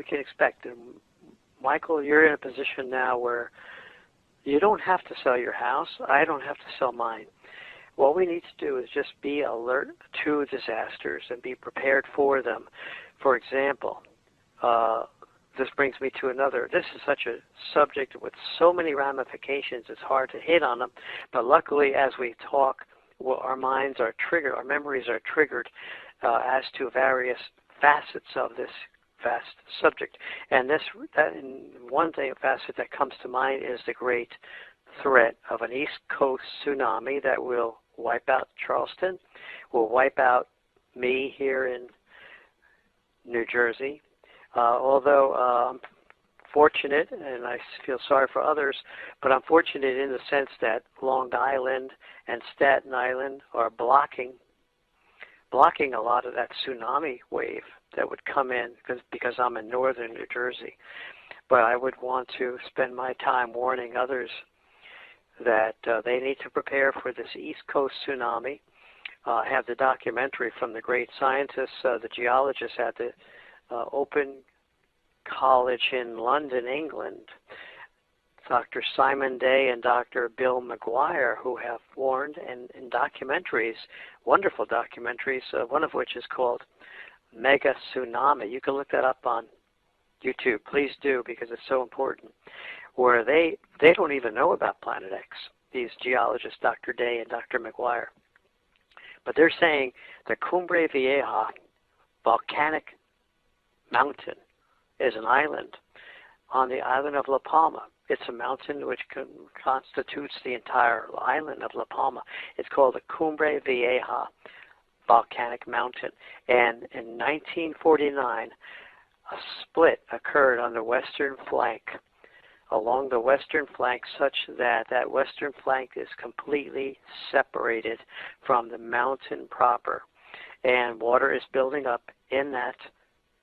can expect. And Michael, you're in a position now where you don't have to sell your house. I don't have to sell mine. What we need to do is just be alert to disasters and be prepared for them. For example, this brings me to another. This is such a subject with so many ramifications, it's hard to hit on them. But luckily, as we talk, well, our minds are triggered, our memories are triggered as to various facets of this vast subject. And one facet that comes to mind is the great threat of an East Coast tsunami that will wipe out Charleston, will wipe out me here in New Jersey. Although I'm fortunate, and I feel sorry for others, but I'm fortunate in the sense that Long Island and Staten Island are blocking a lot of that tsunami wave that would come in because I'm in northern New Jersey. But I would want to spend my time warning others that they need to prepare for this East Coast tsunami. I have the documentary from the great scientists, the geologists at the Open College in London, England, Dr. Simon Day and Dr. Bill McGuire, who have warned in documentaries, wonderful documentaries, one of which is called Mega Tsunami. You can look that up on YouTube. Please do, because it's so important. Where they don't even know about Planet X, these geologists, Dr. Day and Dr. McGuire. But they're saying the Cumbre Vieja volcanic mountain is an island on the island of La Palma. It's a mountain which constitutes the entire island of La Palma. It's called the Cumbre Vieja volcanic mountain. And in 1949, a split occurred on the western flank, along the western flank, such that that western flank is completely separated from the mountain proper. And water is building up in that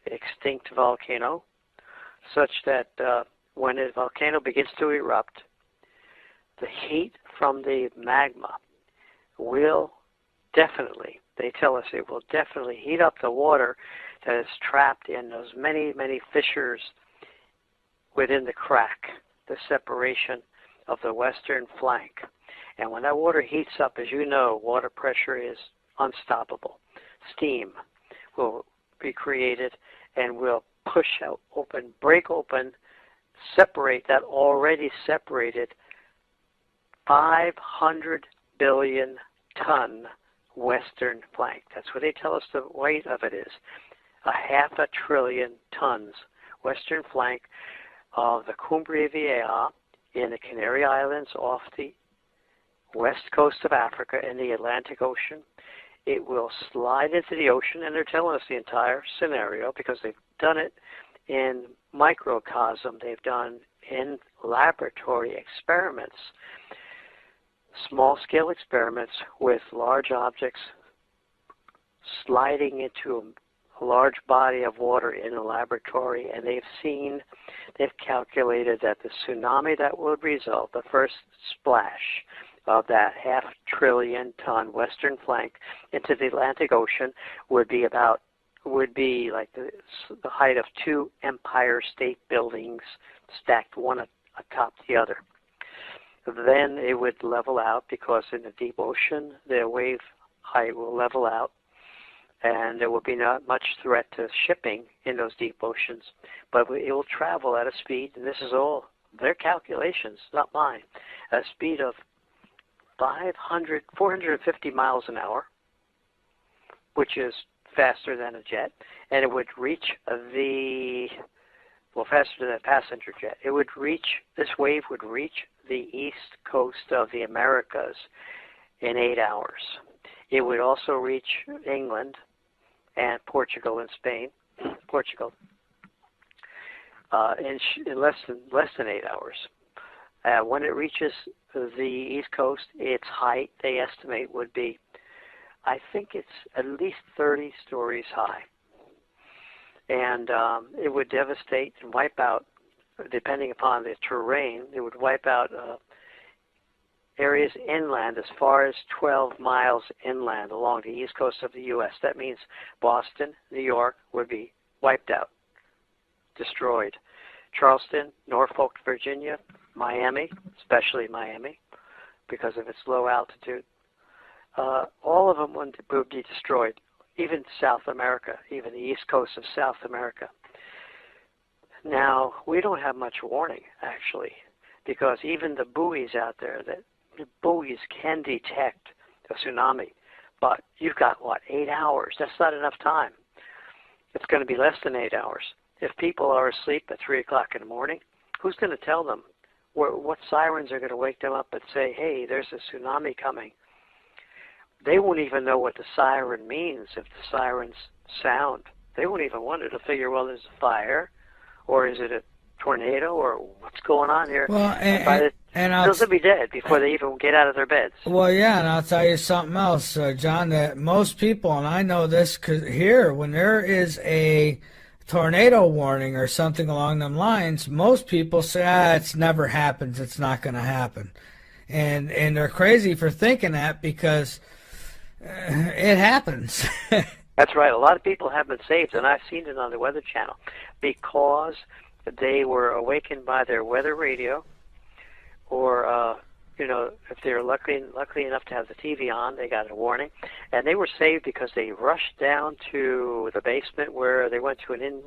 extinct volcano, such that when a volcano begins to erupt, the heat from the magma will definitely, they tell us it will definitely heat up the water that is trapped in those many, many fissures within the crack, the separation of the western flank. And when that water heats up, as you know, water pressure is unstoppable. Steam will be created and will push out, open, break open, separate that already separated 500 billion ton western flank. That's what they tell us the weight of it is. 500 billion tons western flank of the Cumbre Vieja in the Canary Islands off the west coast of Africa in the Atlantic Ocean. It will slide into the ocean, and they're telling us the entire scenario because they've done it in microcosm. They've done in laboratory experiments, small-scale experiments with large objects sliding into a large body of water in a laboratory, and they've calculated that the tsunami that would result, the first splash of that 500 billion ton western flank into the Atlantic Ocean would be like the height of 2 Empire State Buildings stacked one atop the other. Then it would level out because in the deep ocean the wave height will level out, and there will be not much threat to shipping in those deep oceans, but it will travel at a speed, and this is all their calculations, not mine, at a speed of 450 miles an hour, which is faster than a jet, and it would reach faster than a passenger jet. This wave would reach the east coast of the Americas in 8 hours. It would also reach England and Portugal and Spain, in less than 8 hours. When it reaches the east coast, its height, they estimate, would be, I think it's at least 30 stories high. And it would devastate and wipe out, depending upon the terrain, it would wipe out areas inland as far as 12 miles inland along the east coast of the U.S. That means Boston, New York would be wiped out. destroyed. Charleston, Norfolk, Virginia, Miami, especially Miami, because of its low altitude. All of them would be destroyed, even South America, even the east coast of South America. Now, we don't have much warning, actually, because even the buoys out there, the buoys can detect a tsunami, but you've got, 8 hours? That's not enough time. It's going to be less than 8 hours. If people are asleep at 3 o'clock in the morning, who's going to tell them? What sirens are going to wake them up and say, hey, there's a tsunami coming? They won't even know what the siren means if the sirens sound. They won't even wonder to figure, well, there's a fire, or is it a tornado, or what's going on here? Well, they'll be dead before they even get out of their beds. Well, yeah, and I'll tell you something else, John, that most people, and I know this because here, when there is a tornado warning or something along them lines, most people say, it's never happens, it's not going to happen. And they're crazy for thinking that because it happens. That's right. A lot of people have been saved, and I've seen it on the Weather Channel, because they were awakened by their weather radio, or if they were lucky enough to have the TV on, they got a warning, and they were saved because they rushed down to the basement where they went to an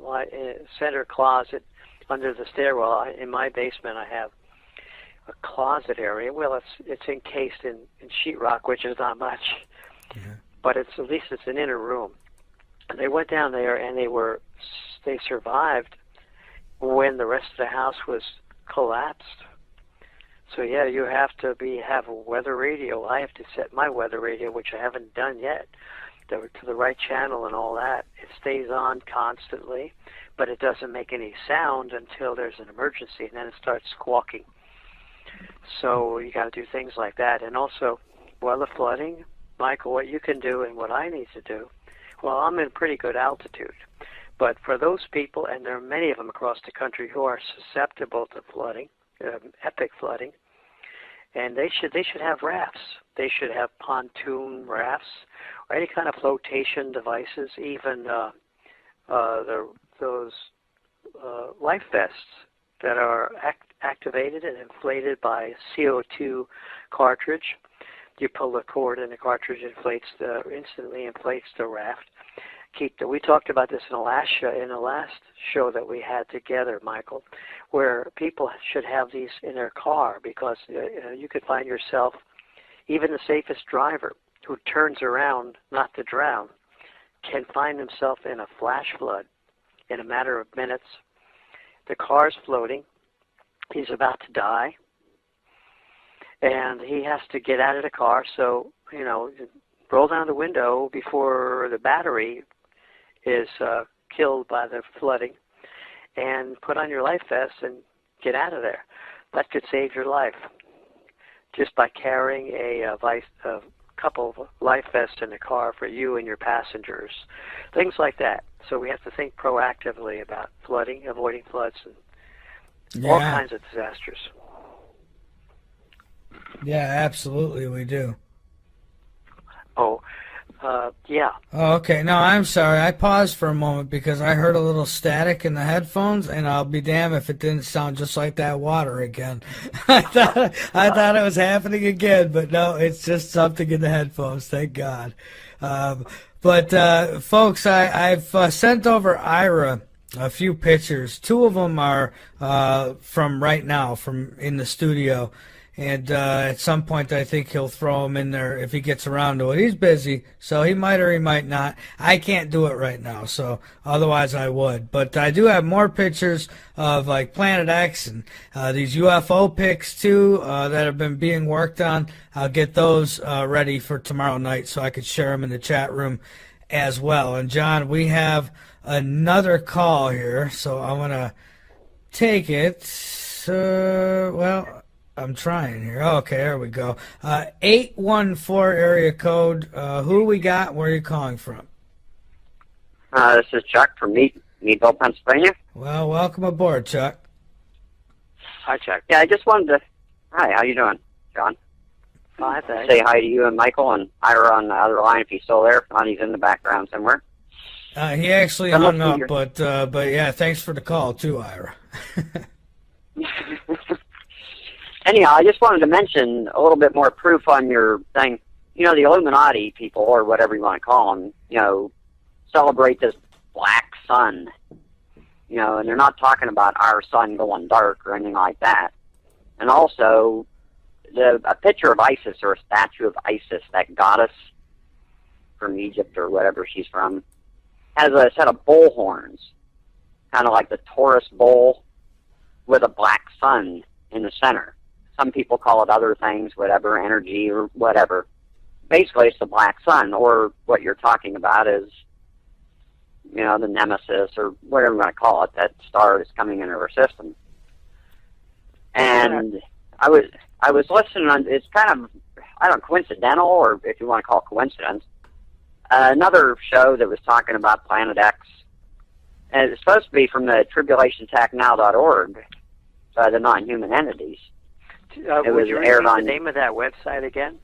center closet under the stairwell. In my basement, I have a closet area. Well, it's encased in sheetrock, which is not much. Yeah. But at least it's an inner room. And they went down there, and they survived when the rest of the house was collapsed. So yeah, you have to have a weather radio. I have to set my weather radio, which I haven't done yet, to the right channel and all that. It stays on constantly, but it doesn't make any sound until there's an emergency, and then it starts squawking. So you got to do things like that. And also, the flooding, Michael, what you can do and what I need to do, I'm in pretty good altitude. But for those people, and there are many of them across the country who are susceptible to flooding, epic flooding, and they should have rafts. They should have pontoon rafts or any kind of flotation devices, even those life vests that are activated and inflated by CO2 cartridge. You pull the cord and the cartridge instantly inflates the raft. We talked about this in the last show that we had together, Michael, where people should have these in their car, because you could find yourself, even the safest driver who turns around not to drown, can find himself in a flash flood in a matter of minutes. The car's floating. He's about to die. And he has to get out of the car, so, roll down the window before the battery is killed by the flooding, and put on your life vest and get out of there. That could save your life just by carrying a couple of life vests in the car for you and your passengers, things like that. So we have to think proactively about flooding, avoiding floods, and all kinds of disasters. Yeah, absolutely, we do. Yeah. Oh, okay. No, I'm sorry. I paused for a moment because I heard a little static in the headphones, and I'll be damned if it didn't sound just like that water again. I thought it was happening again, but no, it's just something in the headphones. Thank God. But folks, I've sent over Ira a few pictures. Two of them are from right now, from in the studio. And at some point, I think he'll throw them in there if he gets around to it. He's busy, so he might or he might not. I can't do it right now, so otherwise I would. But I do have more pictures of like Planet X and these UFO pics too that have been being worked on. I'll get those ready for tomorrow night so I could share them in the chat room as well. And John, we have another call here, so I'm gonna take it. I'm trying here. Okay, there we go. 814 area code. Who we got? Where are you calling from? This is Chuck from Meadville, Pennsylvania. Well, welcome aboard, Chuck. Hi, Chuck. Yeah, I just wanted to... Hi, how you doing, John? Hi, thanks. Say hi to you and Michael and Ira on the other line if he's still there. If not, he's in the background somewhere. He actually hung up, but yeah, thanks for the call too, Ira. Anyhow, I just wanted to mention a little bit more proof on your thing. You know, the Illuminati people, or whatever you want to call them, you know, celebrate this black sun. You know, and they're not talking about our sun going dark or anything like that. And also, a picture of Isis, or a statue of Isis, that goddess from Egypt or whatever she's from, has a set of bull horns, kind of like the Taurus bull, with a black sun in the center. Some people call it other things, whatever, energy or whatever. Basically, it's the black sun, or what you're talking about is, you know, the nemesis, or whatever you want to call it, that star that's coming into our system. And I was listening on, it's kind of, I don't know, coincidental, or if you want to call it coincidence, another show that was talking about Planet X, and it's supposed to be from the tribulationattacknow.org, by the non-human entities. It was aired on the name of that website again?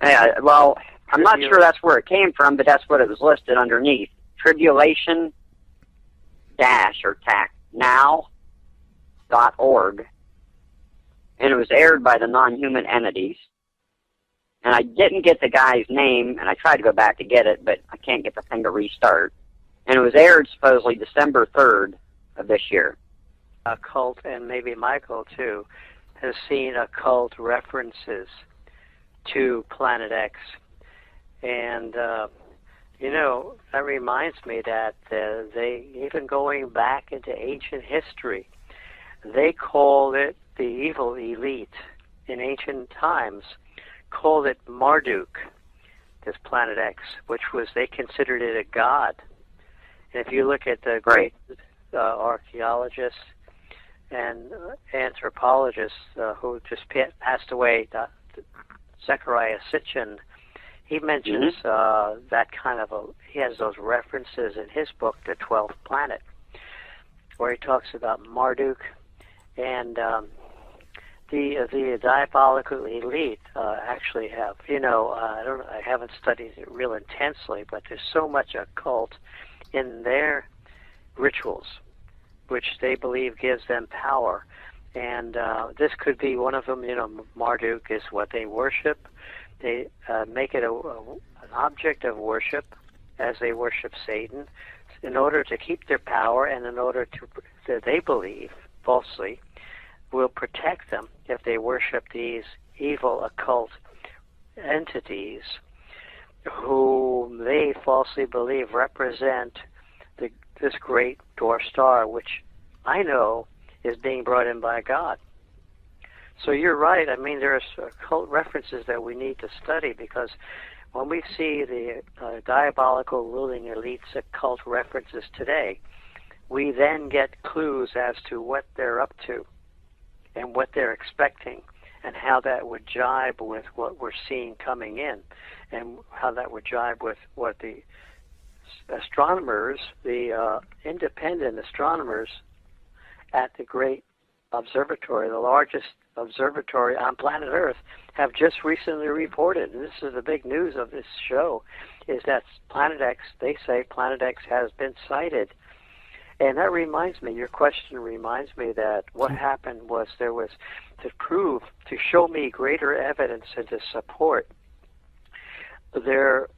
Yeah, well, I'm not sure that's where it came from, but that's what it was listed underneath. Tribulation or tack now.org, and it was aired by the non-human entities. And I didn't get the guy's name, and I tried to go back to get it, but I can't get the thing to restart. And it was aired supposedly December 3rd of this year. Occult, and maybe Michael too, has seen occult references to Planet X. And, you know, that reminds me that they, even going back into ancient history, they called it the evil elite in ancient times, called it Marduk, this Planet X, which was, they considered it a god. And if you look at the great archaeologists and anthropologists who just passed away, Zechariah Sitchin, he mentions that kind of he has those references in his book, The 12th Planet, where he talks about Marduk and the diabolical elite actually have, you know, I haven't studied it real intensely, but there's so much occult in their rituals, which they believe gives them power. And this could be one of them. You know, Marduk is what they worship. They make it an object of worship as they worship Satan in order to keep their power, and in order to, they believe, falsely, will protect them if they worship these evil occult entities who they falsely believe represent this great dwarf star, which I know is being brought in by God. So you're right. I mean, there's occult references that we need to study, because when we see the diabolical ruling elite's occult references today, we then get clues as to what they're up to and what they're expecting, and how that would jibe with what we're seeing coming in, and how that would jibe with what the astronomers, the independent astronomers at the great observatory, the largest observatory on planet Earth, have just recently reported. And this is the big news of this show, is that Planet X, they say Planet X has been sighted. And that reminds me, your question reminds me that what happened was there was to show me greater evidence and to support their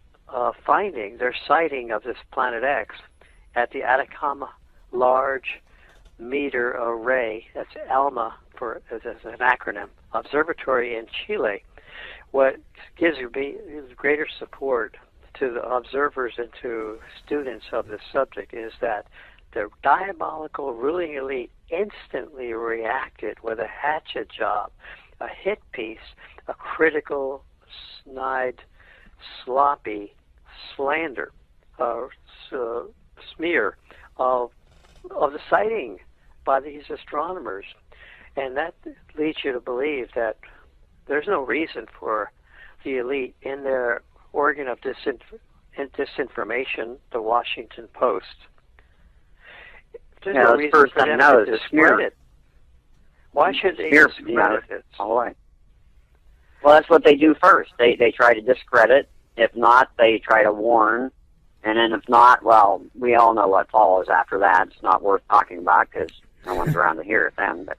finding, their sighting of this Planet X at the Atacama Large Meter Array, that's ALMA as an acronym, observatory in Chile. What gives me greater support to the observers and to students of this subject is that the diabolical ruling elite instantly reacted with a hatchet job, a hit piece, a critical, snide, sloppy slander, smear of the sighting by these astronomers. And that leads you to believe that there's no reason for the elite in their organ of disinformation, the Washington Post. There's no reason for them to discredit. Why should they discredit it? All right. Well, that's what they do first. They try to discredit. If not, they try to warn. And then if not, well, we all know what follows after that. It's not worth talking about because no one's around to hear it then. But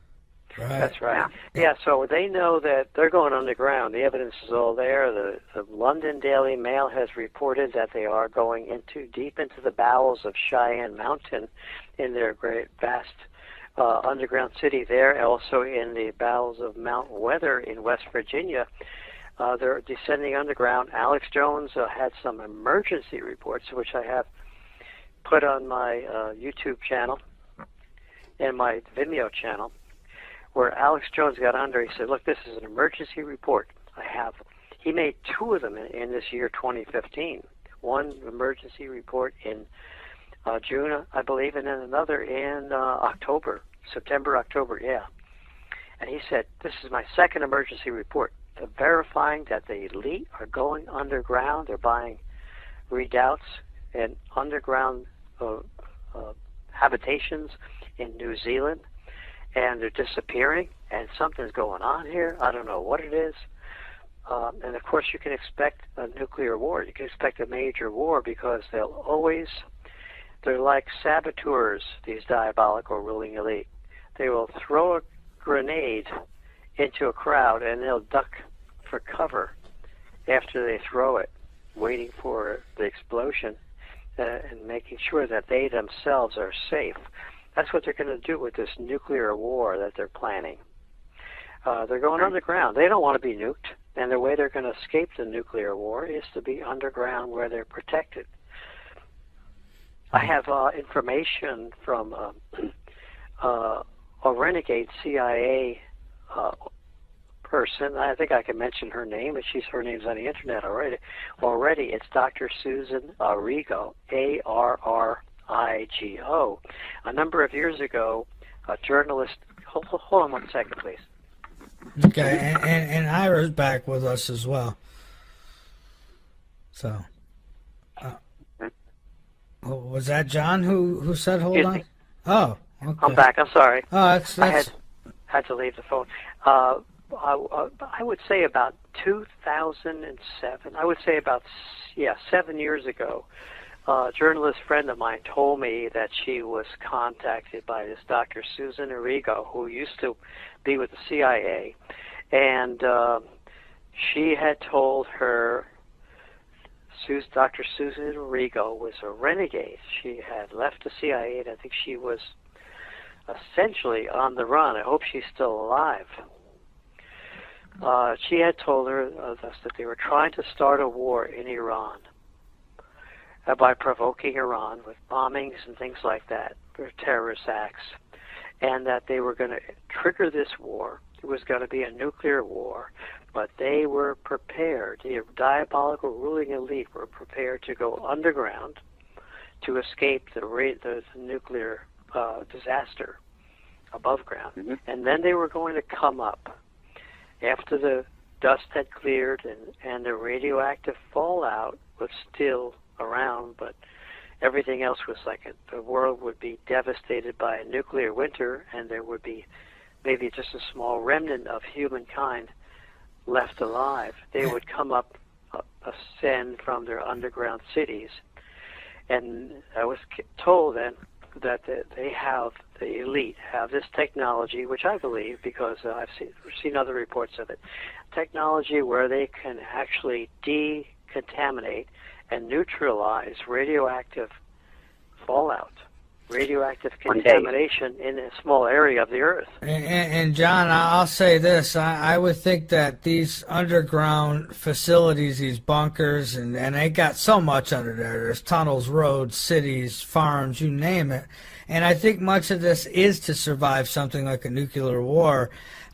Right. That's right. Yeah, so they know that they're going underground. The evidence is all there. The London Daily Mail has reported that they are going deep into the bowels of Cheyenne Mountain in their great, vast underground city there. Also in the bowels of Mount Weather in West Virginia. They're descending underground. Alex Jones had some emergency reports, which I have put on my YouTube channel and my Vimeo channel, where Alex Jones got under. He said, look, this is an emergency report I have. He made two of them in this year, 2015. One emergency report in June, I believe, and then another in October, September, October, yeah. And he said, this is my second emergency report. They're verifying that the elite are going underground. They're buying redoubts and underground habitations in New Zealand, and they're disappearing, and something's going on here. I don't know what it is. And, of course, you can expect a nuclear war. You can expect a major war because they're like saboteurs, these diabolical ruling elite. They will throw a grenade into a crowd, and they'll duck for cover after they throw it, waiting for the explosion and making sure that they themselves are safe. That's what they're going to do with this nuclear war that they're planning. They're going underground. They don't want to be nuked, and the way they're going to escape the nuclear war is to be underground where they're protected. I have information from a renegade CIA person. I think I can mention her name, but her name's on the internet already. It's Dr. Susan Arrigo, Arrigo. A number of years ago, a journalist. Hold on 1 second, please. Okay, and Ira's back with us as well. So, was that John who said hold Excuse on? me. Oh, okay. I'm back. I'm sorry. Oh, I had to leave the phone. I would say about 2007. I would say about 7 years ago. A journalist friend of mine told me that she was contacted by this Dr. Susan Arrigo, who used to be with the CIA, and she had told her Dr. Susan Arrigo was a renegade. She had left the CIA, and I think she was essentially on the run. I hope she's still alive. She had told her that they were trying to start a war in Iran by provoking Iran with bombings and things like that, or terrorist acts, and that they were going to trigger this war. It was going to be a nuclear war, but they were prepared. The diabolical ruling elite were prepared to go underground to escape the nuclear disaster above ground. Mm-hmm. And then they were going to come up after the dust had cleared and the radioactive fallout was still around, but everything else was the world would be devastated by a nuclear winter, and there would be maybe just a small remnant of humankind left alive. They would come up, ascend from their underground cities, and I was told then that the elite have this technology, which I believe because I've seen other reports of it, technology where they can actually decontaminate and neutralize radioactive fallout, radioactive contamination in a small area of the Earth. And John, I'll say this. I would think that these underground facilities, these bunkers, and they got so much under there. There's tunnels, roads, cities, farms, you name it. And I think much of this is to survive something like a nuclear war.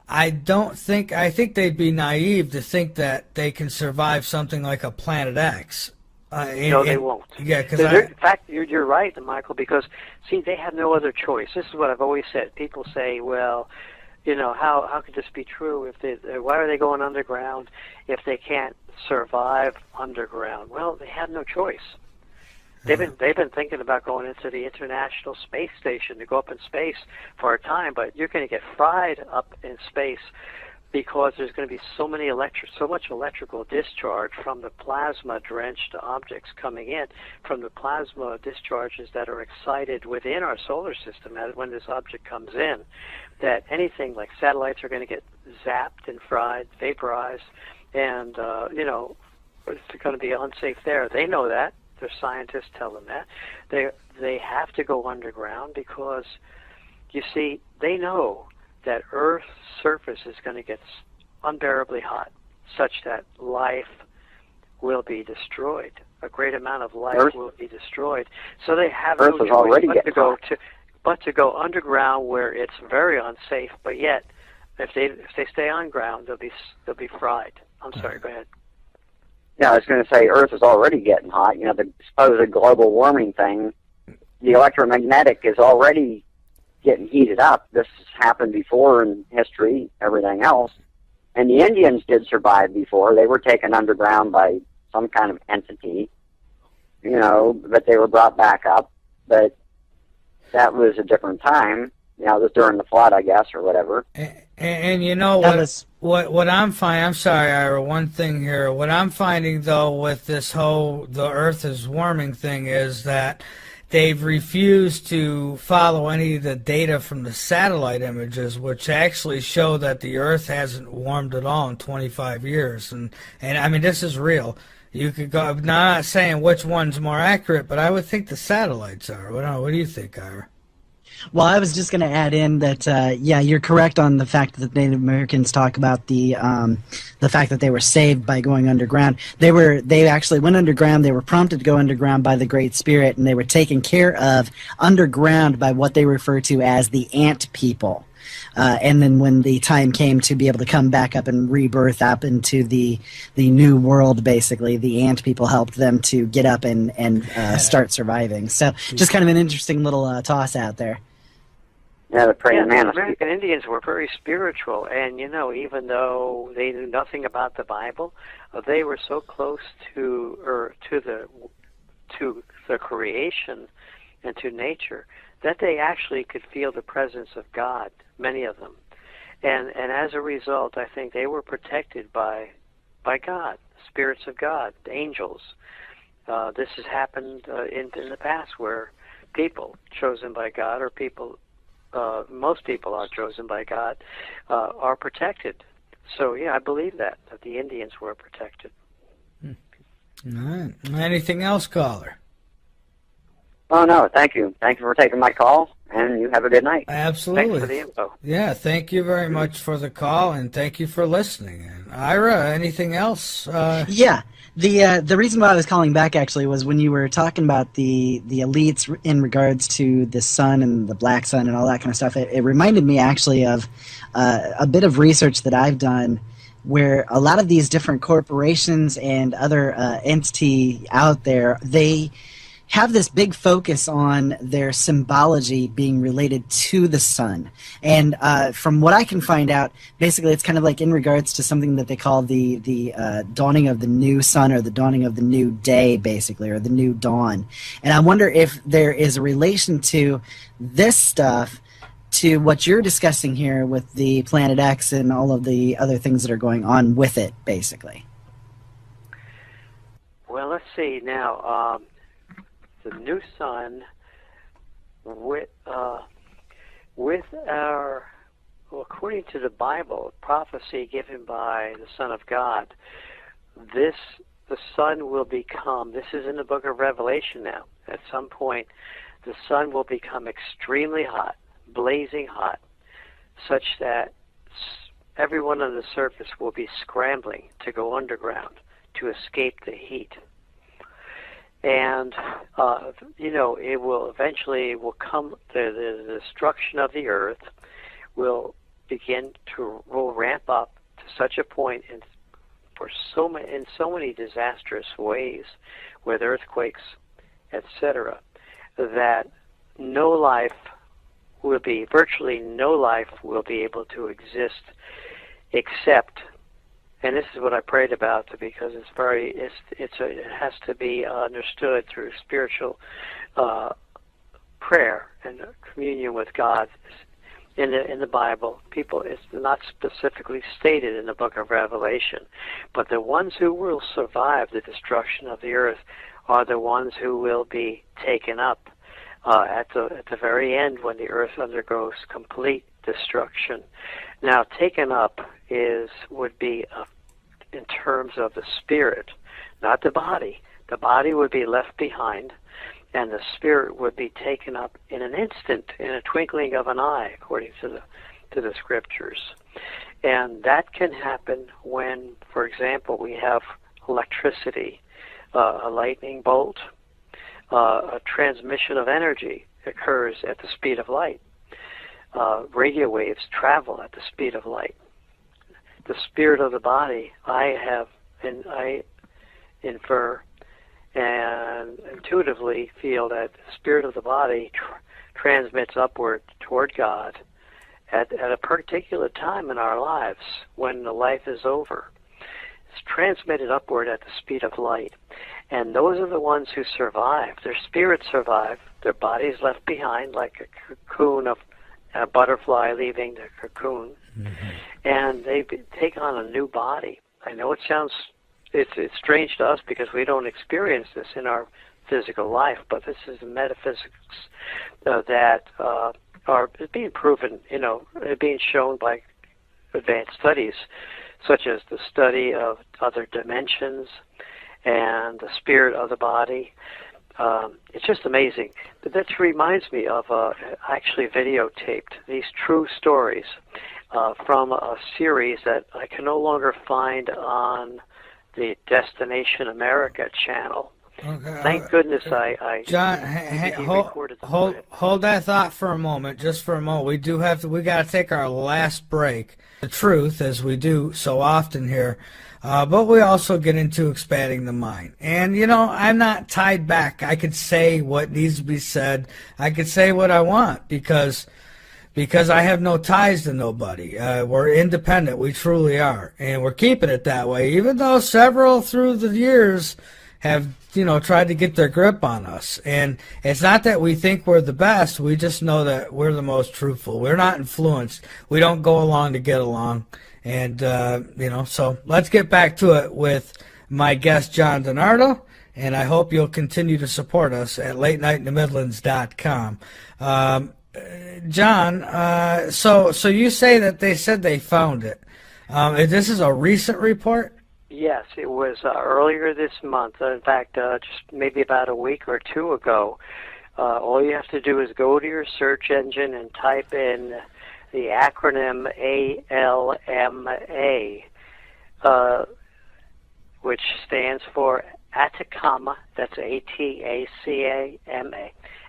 I think they'd be naive to think that they can survive something like a Planet X. No, they won't. Yeah, in fact, you're right, Michael, because, see, they have no other choice. This is what I've always said. People say, well, how could this be true? Why are they going underground if they can't survive underground? Well, they have no choice. They've been thinking about going into the International Space Station to go up in space for a time, but you're going to get fried up in space because there's going to be so much electrical discharge from the plasma-drenched objects coming in, from the plasma discharges that are excited within our solar system when this object comes in, that anything like satellites are going to get zapped and fried, vaporized, and it's going to be unsafe there. They know that. Their scientists tell them that. They have to go underground because, you see, they know that Earth's surface is going to get unbearably hot, such that life will be destroyed. A great amount of life will be destroyed. So they have no choice but to go underground, where it's very unsafe. But yet, if they stay on ground, they'll be fried. I'm sorry. Go ahead. Yeah, I was going to say Earth is already getting hot. You know, the supposed global warming thing, the electromagnetic is already getting heated up. This has happened before in history, everything else. And the Indians did survive before. They were taken underground by some kind of entity, but they were brought back up. But that was a different time. It was during the flood, I guess, or whatever. And what I'm finding, I'm sorry, Ira, one thing here. What I'm finding, though, with this whole the Earth is warming thing is that they've refused to follow any of the data from the satellite images, which actually show that the Earth hasn't warmed at all in 25 years. And I mean, this is real. You could go, I'm not saying which one's more accurate, but I would think the satellites are. What do you think, Ira? Well, I was just going to add in that, you're correct on the fact that Native Americans talk about the fact that they were saved by going underground. They actually went underground. They were prompted to go underground by the Great Spirit, and they were taken care of underground by what they refer to as the ant people. And then when the time came to be able to come back up and rebirth up into the new world, basically, the ant people helped them to get up and start surviving. So just kind of an interesting little toss out there. Yeah, the praying mantis. The American Indians were very spiritual, and even though they knew nothing about the Bible, they were so close to the creation and to nature that they actually could feel the presence of God, many of them. And as a result, I think they were protected by God, spirits of God, angels. This has happened in the past where people chosen by God, or most people are chosen by God, are protected. So, yeah, I believe that the Indians were protected. All right. Anything else, caller? Oh, no, thank you. Thank you for taking my call, and you have a good night. Absolutely. Thanks for the info. Yeah, thank you very much for the call, and thank you for listening. And Ira, anything else? Yeah. The reason why I was calling back actually was when you were talking about the elites in regards to the sun and the black sun and all that kind of stuff. It reminded me actually of a bit of research that I've done where a lot of these different corporations and other entity out there, they have this big focus on their symbology being related to the sun. And from what I can find out, basically it's kind of like in regards to something that they call the dawning of the new sun, or the dawning of the new day, basically, or the new dawn. And I wonder if there is a relation to this stuff to what you're discussing here with the Planet X and all of the other things that are going on with it, basically. Well, let's see now. The new sun, according to the Bible, prophecy given by the Son of God, the sun will become, this is in the book of Revelation now, at some point, the sun will become extremely hot, blazing hot, such that everyone on the surface will be scrambling to go underground to escape the heat. And, it will eventually come, the destruction of the earth will ramp up to such a point in so many disastrous ways, with earthquakes, etc., that virtually no life will be able to exist except, and this is what I prayed about, because it has to be understood through spiritual prayer and communion with God. in the Bible. People, it's not specifically stated in the book of Revelation, but the ones who will survive the destruction of the earth are the ones who will be taken up at the very end when the earth undergoes complete destruction. Now, taken up would be in terms of the spirit, not the body. The body would be left behind, and the spirit would be taken up in an instant, in a twinkling of an eye, according to the scriptures. And that can happen when, for example, we have electricity, a lightning bolt, a transmission of energy occurs at the speed of light. Radio waves travel at the speed of light. The spirit of the body, I infer and intuitively feel that the spirit of the body transmits upward toward God at a particular time in our lives when the life is over. It's transmitted upward at the speed of light. And those are the ones who survive. Their spirits survive. Their body is left behind like a cocoon of a butterfly leaving the cocoon. Mm-hmm. And they take on a new body. I know it sounds it's strange to us because we don't experience this in our physical life, but this is the metaphysics that are being proven, being shown by advanced studies, such as the study of other dimensions and the spirit of the body. It's just amazing. But that reminds me of actually videotaped these true stories from a series that I can no longer find on the Destination America channel. Okay, thank goodness I John, hold that thought for a moment, just for a moment. We got to take our last break. The truth, as we do so often here, but we also get into expanding the mind. And I'm not tied back. I could say what needs to be said. I could say what I want because I have no ties to nobody. We're independent. We truly are. And we're keeping it that way, even though several through the years have, tried to get their grip on us. And it's not that we think we're the best. We just know that we're the most truthful. We're not influenced. We don't go along to get along. And, so let's get back to it with my guest, John DiNardo. And I hope you'll continue to support us at LateNightInTheMidlands.com. John, so you say that they said they found it. This is a recent report? Yes, it was earlier this month. In fact, just maybe about a week or two ago. All you have to do is go to your search engine and type in the acronym ALMA, which stands for Atacama. That's ATACAMA.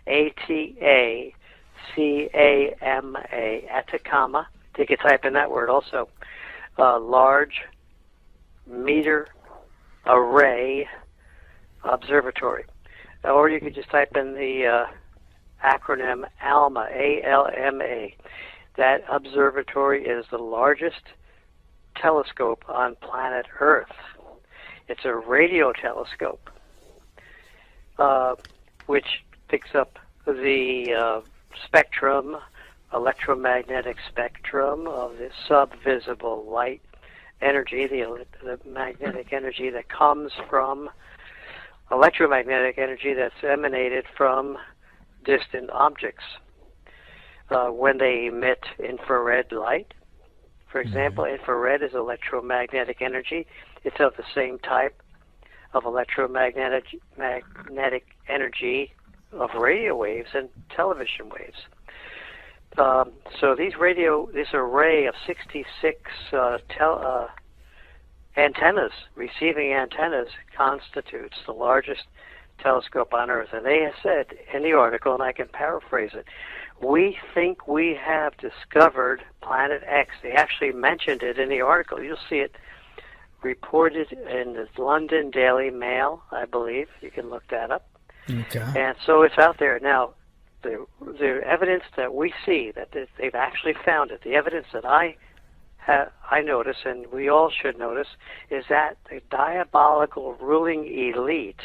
ATACAMA, Atacama. You can type in that word also. Large Meter Array Observatory. Or you could just type in the acronym ALMA, A-L-M-A. That observatory is the largest telescope on planet Earth. It's a radio telescope, which picks up the spectrum, electromagnetic spectrum of the subvisible light energy, the magnetic energy that comes from electromagnetic energy that's emanated from distant objects. When they emit infrared light, for example, infrared is electromagnetic energy. It's of the same type of electromagnetic energy of radio waves and television waves. So this array of 66 antennas, receiving antennas, constitutes the largest telescope on Earth. And they have said in the article, and I can paraphrase it, we think we have discovered Planet X. They actually mentioned it in the article. You'll see it reported in the London Daily Mail, I believe. You can look that up. Okay. And so it's out there. Now, the evidence that we see, that they've actually found it, the evidence that I notice, and we all should notice, is that the diabolical ruling elite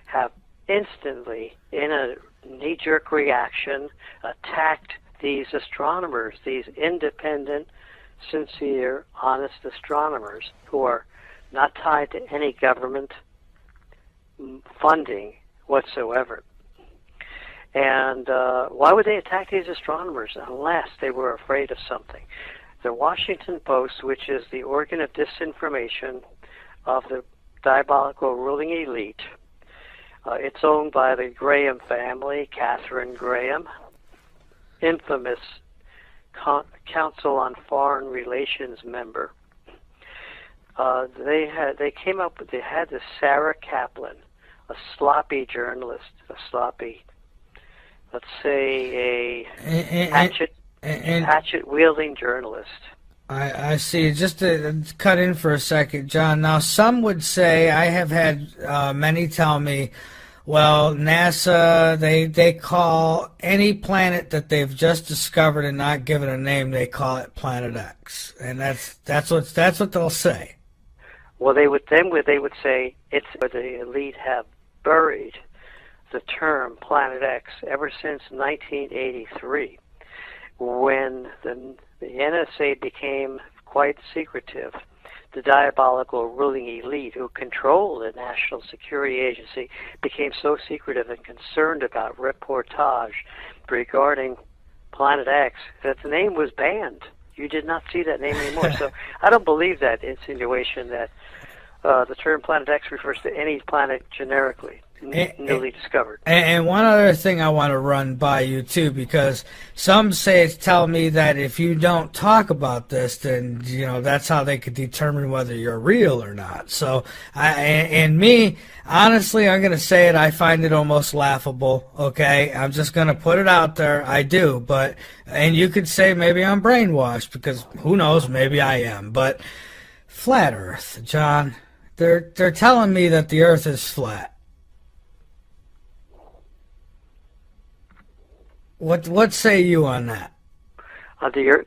have instantly, in a knee-jerk reaction, attacked these astronomers, these independent, sincere, honest astronomers who are not tied to any government funding whatsoever. And why would they attack these astronomers unless they were afraid of something? The Washington Post, which is the organ of disinformation of the diabolical ruling elite, it's owned by the Graham family, Catherine Graham, infamous Council on Foreign Relations member. They had this Sarah Kaplan, a sloppy journalist, let's say a hatchet-wielding journalist. I see. Just to cut in for a second, John. Now, some would say, I have had many tell me, well, NASA, they call any planet that they've just discovered and not given a name, they call it Planet X, and that's what they'll say. Well, they would say it's the elite have buried the term Planet X ever since 1983, when the NSA became quite secretive. The diabolical ruling elite who controlled the National Security Agency became so secretive and concerned about reportage regarding Planet X that the name was banned. You did not see that name anymore. So I don't believe that insinuation that the term Planet X refers to any planet generically, newly discovered. And one other thing I want to run by you, too, because some tell me that if you don't talk about this, then, that's how they could determine whether you're real or not. So, honestly, I'm going to say it, I find it almost laughable, okay? I'm just going to put it out there. I do, and you could say maybe I'm brainwashed, because who knows, maybe I am. But flat Earth, John, they're telling me that the Earth is flat. What say you on that? The Earth,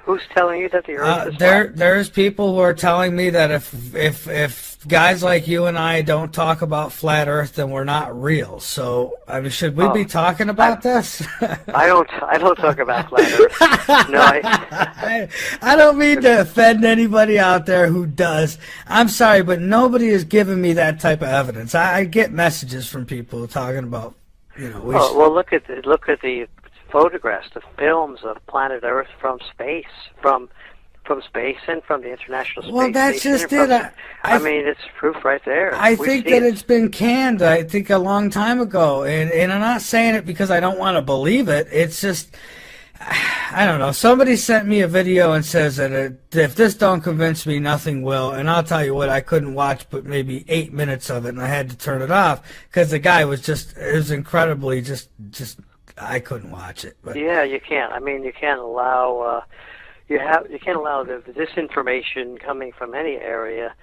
who's telling you that the Earth is flat? There's people who are telling me that if guys like you and I don't talk about flat Earth, then we're not real. So, should we be talking about this? I don't talk about flat Earth. No, I don't mean to offend anybody out there who does. I'm sorry, but nobody has given me that type of evidence. I get messages from people talking about. Well, look at the photographs, the films of planet Earth from space, from space and from the International Space Station. Well, that's just it. I mean, it's proof right there. I think that it's been canned. I think a long time ago, and I'm not saying it because I don't want to believe it. It's just, I don't know. Somebody sent me a video and says that if this don't convince me, nothing will. And I'll tell you what, I couldn't watch but maybe 8 minutes of it, and I had to turn it off because the guy was incredibly just I couldn't watch it. But. Yeah, you can't. I mean, you can't allow you can't allow the disinformation coming from any area.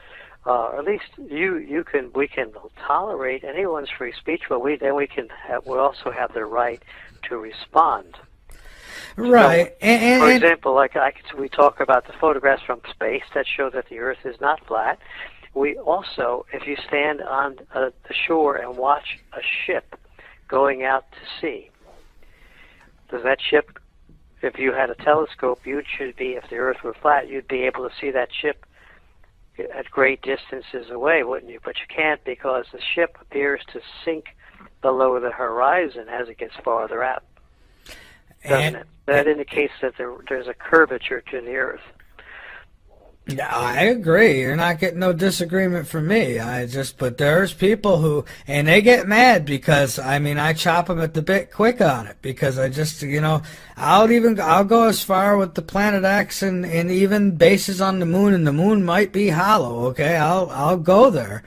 Or at least we can tolerate anyone's free speech, but we also have the right to respond. Right. So, for example, we talk about the photographs from space that show that the Earth is not flat. We also, if you stand on the shore and watch a ship going out to sea, does that ship, if you had a telescope, if the Earth were flat, you'd be able to see that ship at great distances away, wouldn't you? But you can't, because the ship appears to sink below the horizon as it gets farther out. Doesn't it? That indicates that there's a curvature to the Earth. I agree. You're not getting no disagreement from me. But there's people who, and they get mad because, I chop them at the bit quick on it because I'll go as far with the Planet X and even bases on the moon, and the moon might be hollow, okay? I'll go there.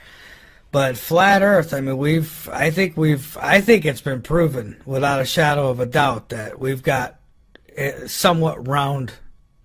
But flat Earth, I think it's been proven without a shadow of a doubt that we've got somewhat round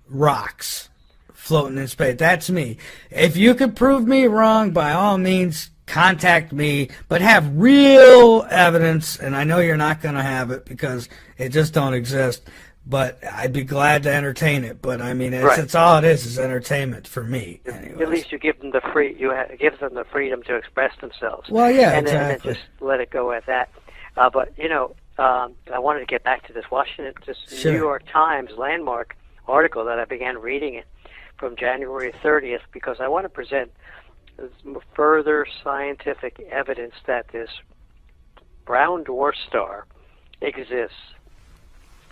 rocks floating in space. That's me. If you could prove me wrong, by all means, contact me, but have real evidence, and I know you're not going to have it because it just don't exist, but I'd be glad to entertain it. But it's all it is entertainment for me. Anyways. At least you give them give them the freedom to express themselves. Well, yeah, and exactly. then just let it go at that. But I wanted to get back to this Sure. New York Times landmark article that I began reading it from January 30th because I want to present further scientific evidence that this brown dwarf star exists.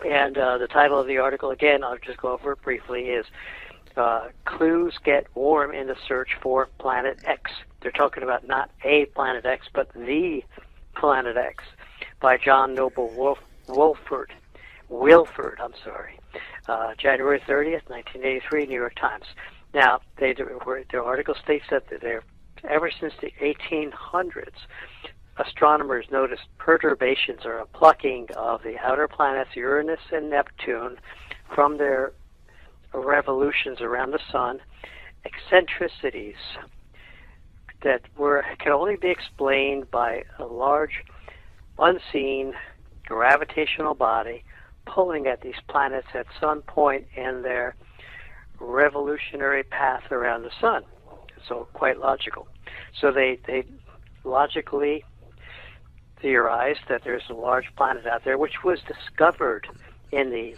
And the title of the article, again, I'll just go over it briefly, is Clues Get Warm in the Search for Planet X. They're talking about not a Planet X, but the Planet X, by John Noble Wilford, January 30th, 1983, New York Times. Now, their article states that ever since the 1800s, astronomers noticed perturbations or a plucking of the outer planets Uranus and Neptune from their revolutions around the sun, eccentricities that can only be explained by a large, unseen gravitational body pulling at these planets at some point in their revolutionary path around the sun. So quite logical. So they logically theorized that there's a large planet out there, which was discovered in the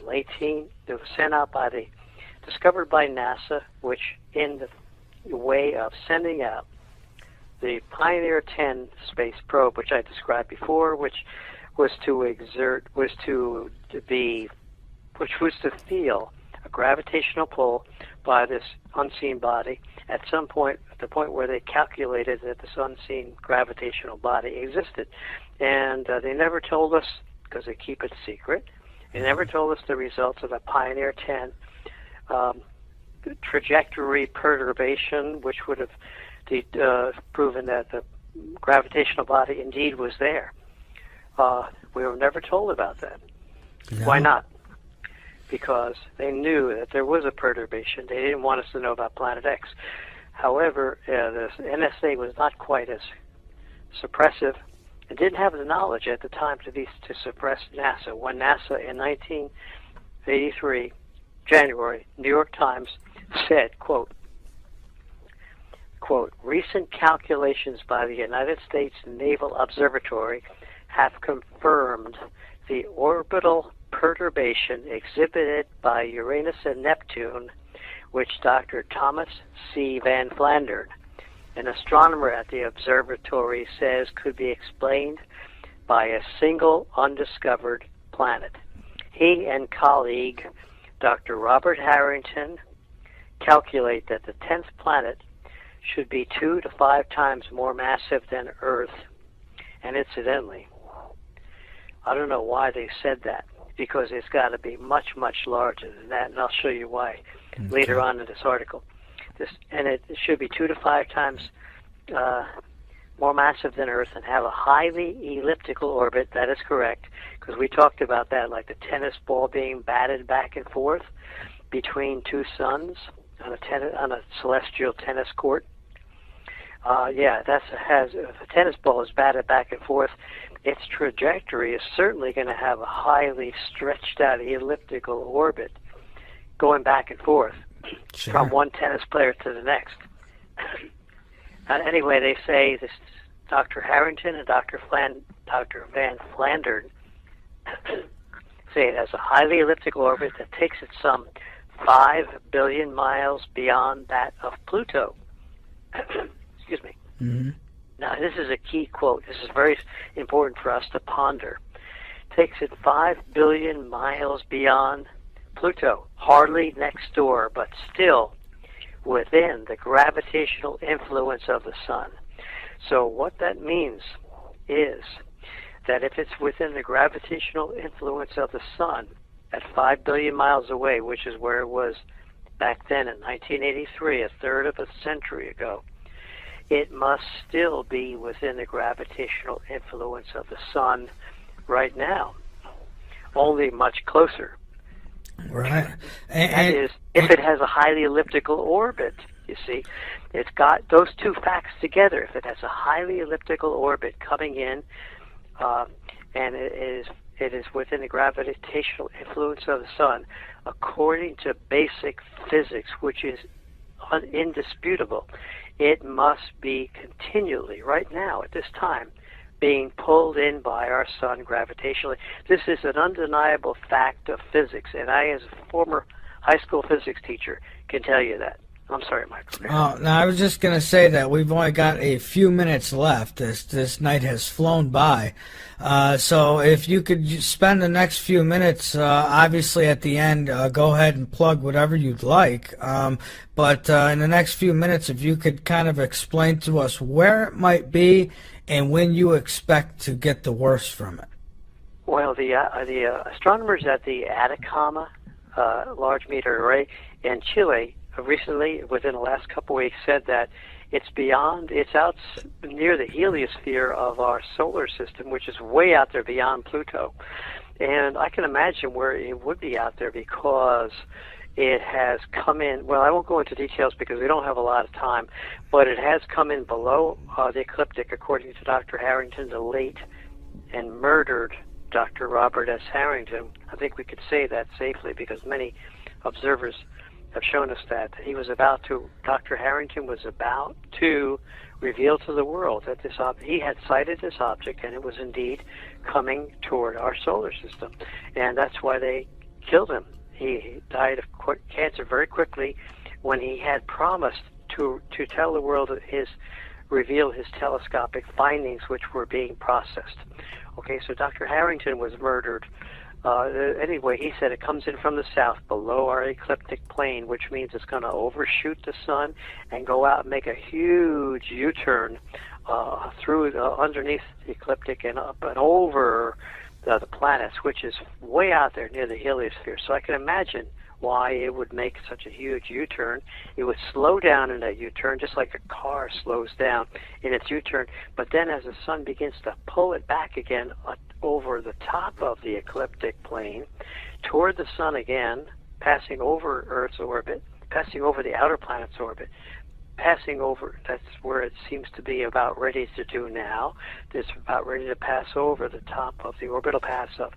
discovered by NASA, which in the way of sending out the Pioneer 10 space probe, which I described before, which was to feel a gravitational pull by this unseen body at some point, at the point where they calculated that this unseen gravitational body existed. And they never told us, because they keep it secret, they never told us the results of the Pioneer 10 trajectory perturbation, which would have proven that the gravitational body indeed was there. We were never told about that. No. Why not? Because they knew that there was a perturbation. They didn't want us to know about Planet X. However, the NSA was not quite as suppressive and didn't have the knowledge at the time to suppress NASA. When NASA in 1983, January, New York Times said, quote, recent calculations by the United States Naval Observatory have confirmed the orbital perturbation exhibited by Uranus and Neptune, which Dr. Thomas C. Van Flandern, an astronomer at the observatory, says could be explained by a single undiscovered planet. He and colleague Dr. Robert Harrington calculate that the 10th planet should be 2 to 5 times more massive than Earth. And incidentally, I don't know why they said that, because it's got to be much, much larger than that, and I'll show you why later on in this article. And it should be 2 to 5 times more massive than Earth and have a highly elliptical orbit. That is correct, because we talked about that, like the tennis ball being batted back and forth between two suns on a celestial tennis court. If a tennis ball is batted back and forth, its trajectory is certainly going to have a highly stretched out elliptical orbit going back and forth from one tennis player to the next. Anyway, they say this Dr. Harrington and Dr. Van Flandern say it has a highly elliptical orbit that takes it some 5 billion miles beyond that of Pluto. Excuse me. Mm-hmm. Now, this is a key quote. This is very important for us to ponder. Takes it 5 billion miles beyond Pluto, hardly next door, but still within the gravitational influence of the sun. So what that means is that if it's within the gravitational influence of the sun at 5 billion miles away, which is where it was back then in 1983, a third of a century ago, it must still be within the gravitational influence of the sun right now, only much closer. Right. That is, if it has a highly elliptical orbit, you see. It's got those two facts together. If it has a highly elliptical orbit coming in, and it is within the gravitational influence of the sun, according to basic physics, which is indisputable, it must be continually, right now, at this time, being pulled in by our sun gravitationally. This is an undeniable fact of physics, and I, as a former high school physics teacher, can tell you that. I'm sorry, Michael. No, I was just going to say that we've only got a few minutes left. This night has flown by. So if you could spend the next few minutes, obviously at the end, go ahead and plug whatever you'd like. But in the next few minutes, if you could kind of explain to us where it might be and when you expect to get the worst from it. Well, the astronomers at the Atacama Large Meteor Array in Chile recently, within the last couple weeks, said that it's out near the heliosphere of our solar system, which is way out there beyond Pluto. And I can imagine where it would be out there because it has come in, well, I won't go into details because we don't have a lot of time, but it has come in below the ecliptic, according to Dr. Harrington, the late and murdered Dr. Robert S. Harrington. I think we could say that safely because many observers have shown us that Dr. Harrington was about to reveal to the world that he had sighted this object, and it was indeed coming toward our solar system. And that's why they killed him. He died of cancer very quickly when he had promised to tell the world reveal his telescopic findings, which were being processed. Okay, so Dr. Harrington was murdered. Anyway, he said it comes in from the south below our ecliptic plane, which means it's going to overshoot the sun and go out and make a huge U-turn underneath the ecliptic and up and over the planets, which is way out there near the heliosphere. So I can imagine why it would make such a huge U-turn. It would slow down in that U-turn, just like a car slows down in its U-turn. But then as the sun begins to pull it back again over the top of the ecliptic plane, toward the sun again, passing over Earth's orbit, passing over the outer planet's orbit, passing over, that's where it seems to be about ready to do now. It's about ready to pass over the top of the orbital paths of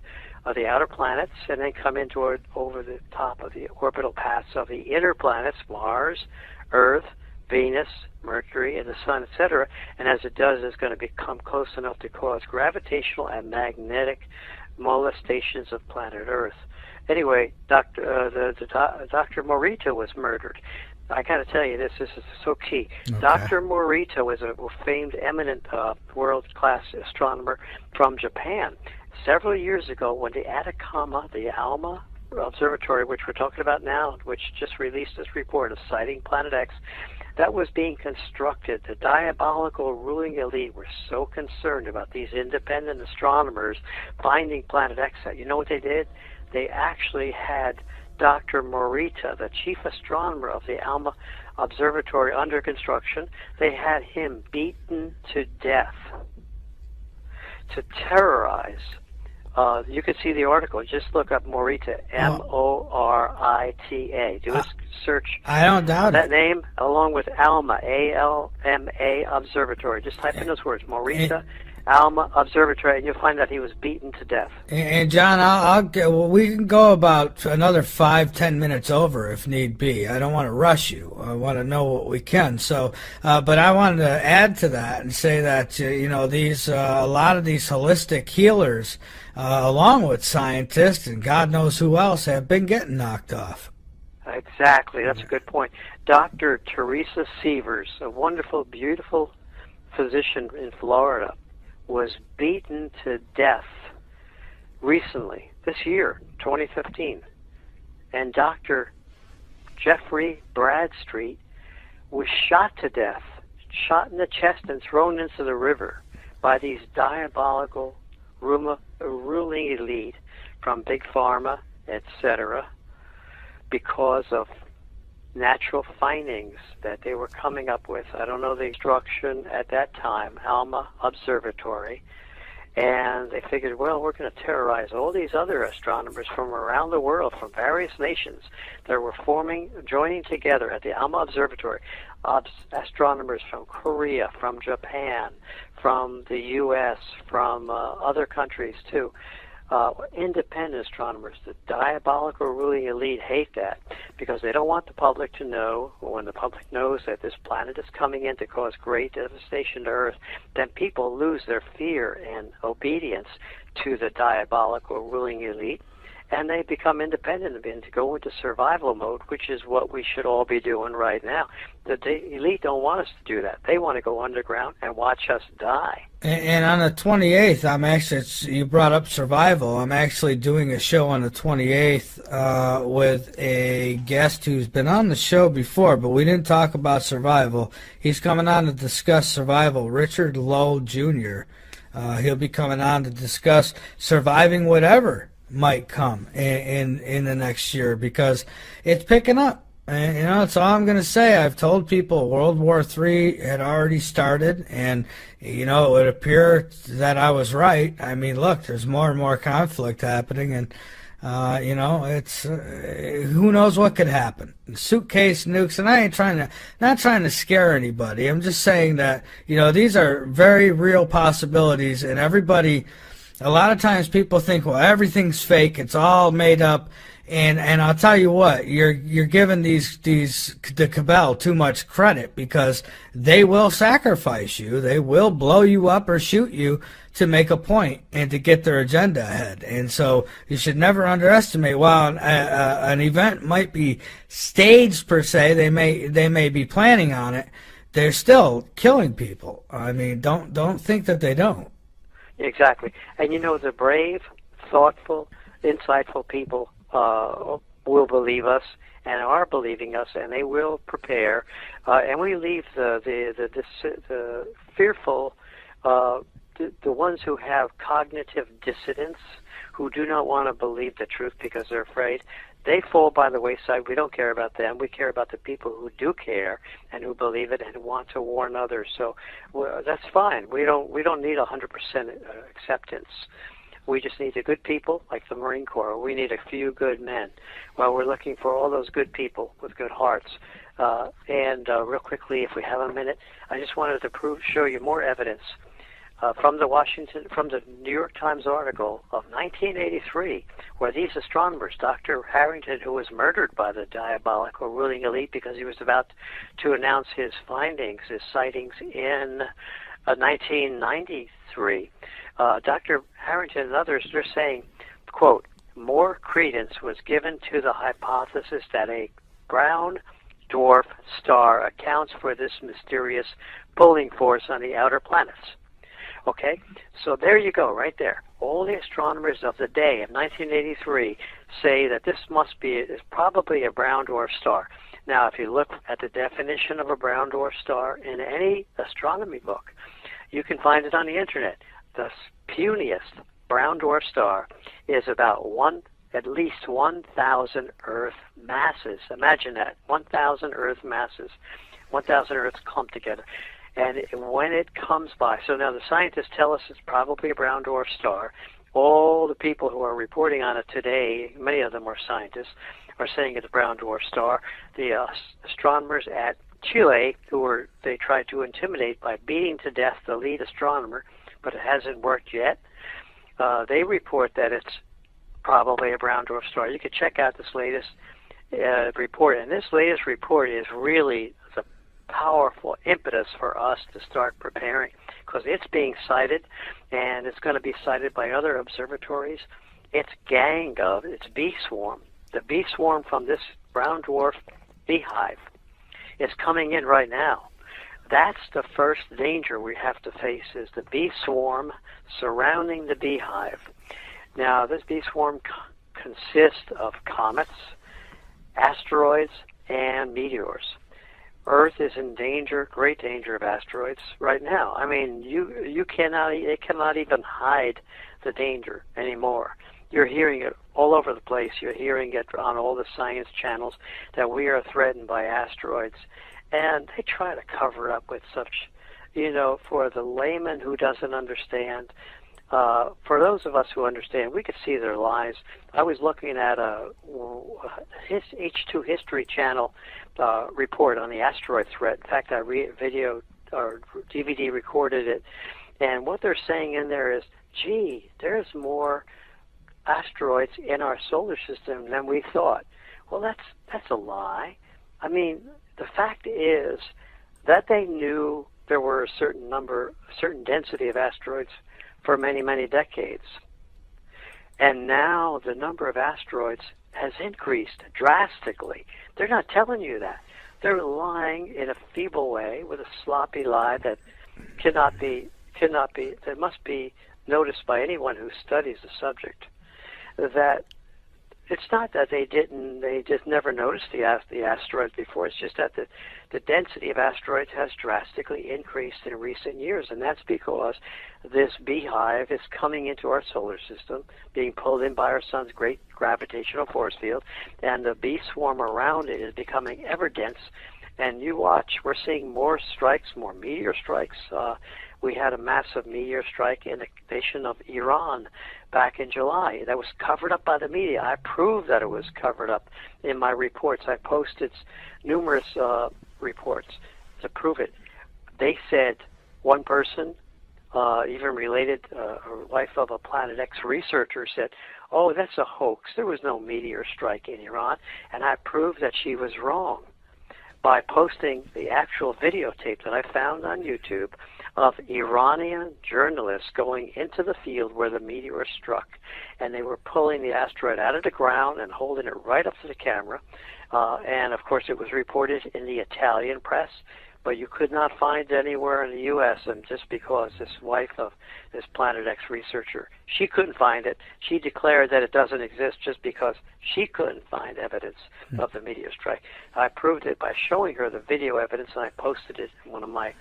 the outer planets, and then come in over the top of the orbital paths of the inner planets, Mars, Earth, Venus, Mercury, and the Sun, etc. And as it does, it's going to become close enough to cause gravitational and magnetic molestations of planet Earth. Anyway, Dr. Morita was murdered. I got to tell you this is so key. Okay. Dr. Morita was a famed, eminent world-class astronomer from Japan. Several years ago, when the Atacama, the ALMA observatory, which we're talking about now, which just released this report of sighting Planet X, that was being constructed, the diabolical ruling elite were so concerned about these independent astronomers finding Planet X that, you know what they did? They actually had Dr. Morita, the chief astronomer of the ALMA observatory, under construction. They had him beaten to death to terrorize. You can see the article. Just look up Morita, M-O-R-I-T-A. Do a search. I don't doubt that it. name, along with ALMA, A-L-M-A Observatory. Just type in those words, Morita, ALMA Observatory, and you'll find that he was beaten to death. And John, we can go about another 5-10 minutes over if need be. I don't want to rush you. I want to know what we can. So, but I wanted to add to that and say that these a lot of these holistic healers, along with scientists and God knows who else, have been getting knocked off. Exactly, that's a good point. Dr. Teresa Sievers, a wonderful, beautiful physician in Florida, was beaten to death recently, this year, 2015. And Dr. Jeffrey Bradstreet was shot to death, shot in the chest and thrown into the river by these diabolical ruling elite from Big Pharma, etc., because of natural findings that they were coming up with. I don't know the instruction at that time, ALMA Observatory, and they figured, well, we're going to terrorize all these other astronomers from around the world, from various nations that were joining together at the ALMA Observatory. Astronomers from Korea, from Japan, from the U.S., from other countries too. independent astronomers. The diabolical ruling elite hate that because they don't want the public to know. When the public knows that this planet is coming in to cause great devastation to Earth, then people lose their fear and obedience to the diabolical ruling elite, and they become independent and to go into survival mode, which is what we should all be doing right now. The elite don't want us to do that. They want to go underground and watch us die. And on the 28th, I'm actually, you brought up survival. I'm actually doing a show on the 28th with a guest who's been on the show before, but we didn't talk about survival. He's coming on to discuss survival, Richard Lowe Jr. He'll be coming on to discuss surviving whatever might come in the next year, because it's picking up. And, you know, that's all I'm going to say. I've told people World War III had already started, and, you know, it would appear that I was right. I mean, look, there's more and more conflict happening, and, you know, it's, who knows what could happen. Suitcase nukes, and I ain't not trying to scare anybody. I'm just saying that, you know, these are very real possibilities, and everybody, a lot of times people think, well, everything's fake, it's all made up, and I'll tell you what, you're giving the cabal too much credit, because they will sacrifice you, they will blow you up or shoot you to make a point and to get their agenda ahead. And so you should never underestimate, while an event might be staged per se, they may be planning on it, they're still killing people. I mean, don't think that they don't. Exactly. And you know, the brave, thoughtful, insightful people will believe us and are believing us, and they will prepare. And we leave the fearful, the ones who have cognitive dissonance, who do not want to believe the truth because they're afraid. They fall by the wayside. We don't care about them. We care about the people who do care and who believe it and want to warn others. So that's fine. We don't need 100% acceptance. We just need the good people, like the Marine Corps. We need a few good men. Well, we're looking for all those good people with good hearts. And real quickly, if we have a minute, I just wanted to show you more evidence from the New York Times article of 1983, where these astronomers, Dr. Harrington, who was murdered by the diabolical ruling elite because he was about to announce his findings, his sightings in 1993, Dr. Harrington and others, they're saying, quote, more credence was given to the hypothesis that a brown dwarf star accounts for this mysterious pulling force on the outer planets. Okay, so there you go, right there. All the astronomers of the day of 1983 say that this is probably a brown dwarf star. Now, if you look at the definition of a brown dwarf star in any astronomy book, you can find it on the internet. The puniest brown dwarf star is about at least 1,000 Earth masses. Imagine that, 1,000 Earth masses, 1,000 Earths clumped together. And when it comes by, so now the scientists tell us it's probably a brown dwarf star. All the people who are reporting on it today, many of them are scientists, are saying it's a brown dwarf star. The astronomers at Chile, they tried to intimidate by beating to death the lead astronomer, but it hasn't worked yet. They report that it's probably a brown dwarf star. You could check out this latest report, and this latest report is really the powerful impetus for us to start preparing, because it's being cited, and it's going to be cited by other observatories. It's bee swarm. The bee swarm from this brown dwarf beehive is coming in right now. That's the first danger we have to face, is the bee swarm surrounding the beehive. Now, this bee swarm consists of comets, asteroids, and meteors. Earth is in danger, great danger of asteroids right now. I mean, it cannot even hide the danger anymore. You're hearing it all over the place. You're hearing it on all the science channels that we are threatened by asteroids. And they try to cover up with such, for the layman who doesn't understand. For those of us who understand, we could see their lies. I was looking at a H2 History Channel report on the asteroid threat. In fact, I video or DVD recorded it. And what they're saying in there is, gee, there's more asteroids in our solar system than we thought. Well, that's a lie. I mean, the fact is that they knew there were a certain density of asteroids for many, many decades. And now the number of asteroids has increased drastically. They're not telling you that. They're lying in a feeble way with a sloppy lie that that must be noticed by anyone who studies the subject. That it's not that they just never noticed the asteroids before. It's just that the density of asteroids has drastically increased in recent years, and that's because this beehive is coming into our solar system, being pulled in by our sun's great gravitational force field, and the bee swarm around it is becoming ever dense. And you watch, we're seeing more strikes, more meteor strikes. We had a massive meteor strike in the nation of Iran back in July. That was covered up by the media. I proved that it was covered up in my reports. I posted numerous reports to prove it. They said one person, even related, a wife of a Planet X researcher, said, "Oh, that's a hoax. There was no meteor strike in Iran." And I proved that she was wrong by posting the actual videotape that I found on YouTube of Iranian journalists going into the field where the meteor struck, and they were pulling the asteroid out of the ground and holding it right up to the camera. And of course it was reported in the Italian press, but you could not find it anywhere in the U.S. And just because this wife of this Planet X researcher, she couldn't find it, she declared that it doesn't exist just because she couldn't find evidence of the meteor strike. I proved it by showing her the video evidence, and I posted it in one of my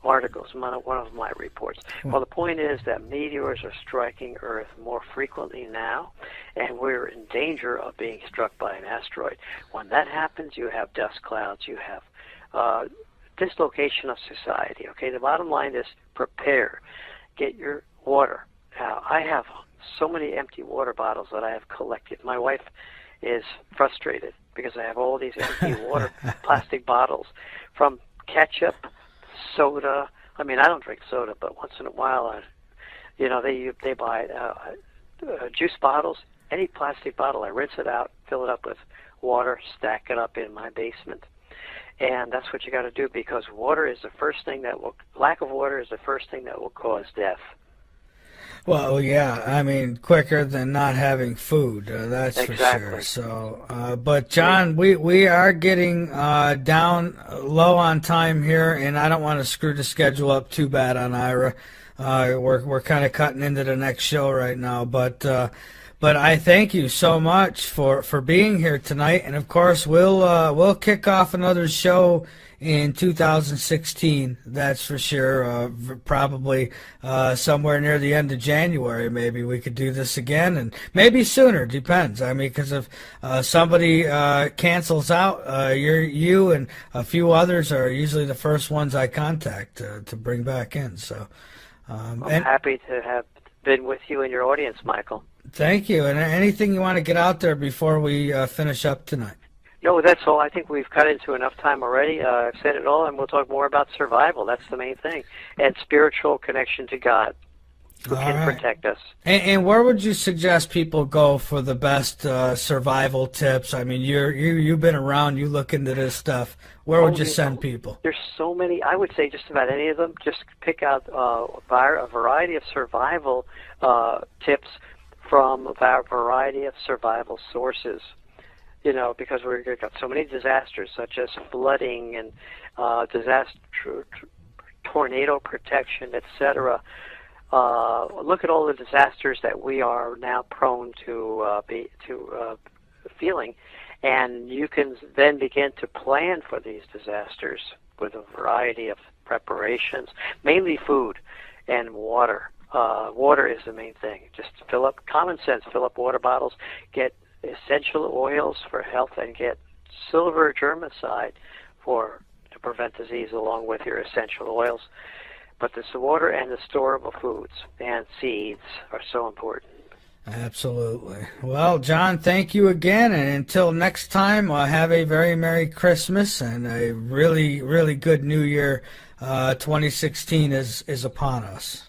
articles, one of my reports. Well, the point is that meteors are striking Earth more frequently now, and we're in danger of being struck by an asteroid. When that happens, you have dust clouds, you have dislocation of society. Okay, the bottom line is prepare. Get your water. Now, I have so many empty water bottles that I have collected. My wife is frustrated because I have all these empty water plastic bottles, from ketchup, soda. I mean, I don't drink soda, but once in a while, they buy juice bottles. Any plastic bottle, I rinse it out, fill it up with water, stack it up in my basement. And that's what you got to do, because lack of water is the first thing that will cause death. Well, yeah, I mean, quicker than not having food, that's exactly. for sure. So, but John, we are getting down low on time here, and I don't want to screw the schedule up too bad on Ira. We're kind of cutting into the next show right now, but I thank you so much for being here tonight, and of course we'll kick off another show in 2016. That's for sure. Probably somewhere near the end of January, maybe we could do this again, and maybe sooner. Depends. I mean, because if somebody cancels out, you and a few others are usually the first ones I contact to bring back in. So I'm happy to have been with you and your audience, Michael. Thank you. And anything you want to get out there before we finish up tonight? No, that's all. I think we've cut into enough time already. I've said it all, and we'll talk more about survival. That's the main thing. And spiritual connection to God, who can protect us. And where would you suggest people go for the best survival tips? I mean, you've been around, you look into this stuff. Where would you send people? There's so many. I would say just about any of them. Just pick out a variety of survival tips from a variety of survival sources. Because we've got so many disasters, such as flooding and tornado protection, etc. Look at all the disasters that we are now prone to feeling, and you can then begin to plan for these disasters with a variety of preparations, mainly food and water. Water is the main thing. Just common sense, fill up water bottles, get essential oils for health, and get silver germicide to prevent disease along with your essential oils. But this water and the storable foods and seeds are so important. Absolutely. Well, John, thank you again, and until next time, have a very Merry Christmas and a really, really good New Year. 2016 is upon us.